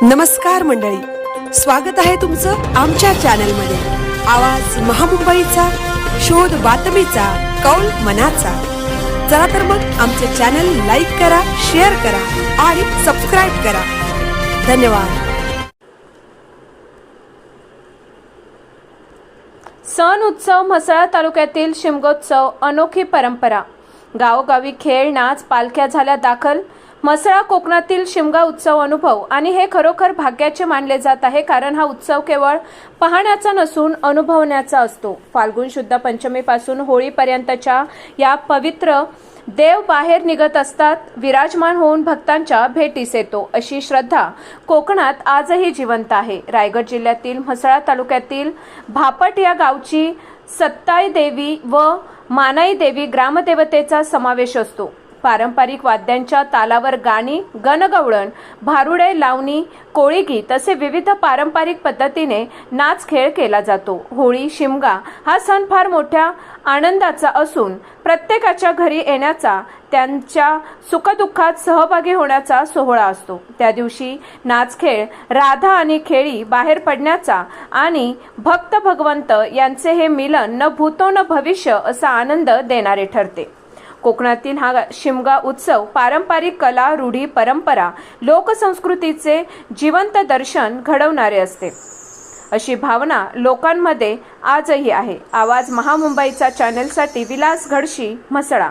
नमस्कार मंडळी, स्वागत आहे तुमचं आमच्या चॅनलमध्ये। आवाज महामुंबईचा, शोध बातमीचा, कौल मनाचा। चला तर मग आमचे चॅनल लाईक करा, शेअर करा आणि सबस्क्राइब करा। धन्यवाद। सण उत्सव म्हसळा तालुक्यातील शिमगोत्सव अनोखी परंपरा। गावोगावी खेळ नाच पालख्या झाल्या दाखल। म्हसळा कोकणातील शिमगा उत्सव अनुभव आणि हे खरोखर भाग्याचे मानले जात आहे, कारण हा उत्सव केवळ पाहण्याचा नसून अनुभवण्याचा असतो। फाल्गुन शुद्ध पंचमीपासून होळीपर्यंतच्या या पवित्र देव बाहेर निघत असतात, विराजमान होऊन भक्तांच्या भेटीस येतो अशी श्रद्धा कोकणात आजही जिवंत आहे। रायगड जिल्ह्यातील म्हसळा तालुक्यातील भापट या गावची सत्ताई देवी व मानाई देवी ग्रामदेवतेचा समावेश असतो। पारंपरिक वाद्यांच्या तालावर गाणी, गणगवळण, भारुडे, लावणी, कोळीगीत असे विविध पारंपरिक पद्धतीने नाच खेळ केला जातो। होळी, शिमगा हा सण फार मोठ्या आनंदाचा असून प्रत्येकाच्या घरी येण्याचा, त्यांच्या सुखदुःखात सहभागी होण्याचा सोहळा असतो। त्या दिवशी नाच खेळ, राधा आणि खेळी बाहेर पडण्याचा आणि भक्त भगवंत यांचे हे मिलन न भूतो न भविष्य असा आनंद देणारे ठरते। कोकणातील हा शिमगा उत्सव पारंपरिक कला, रूढी, परंपरा, लोकसंस्कृतीचे जिवंत दर्शन घडवणारे असते अशी भावना लोकांमध्ये आजही आहे। आवाज महामुंबईचा चॅनलसाठी विलास घडशी, म्हसळा।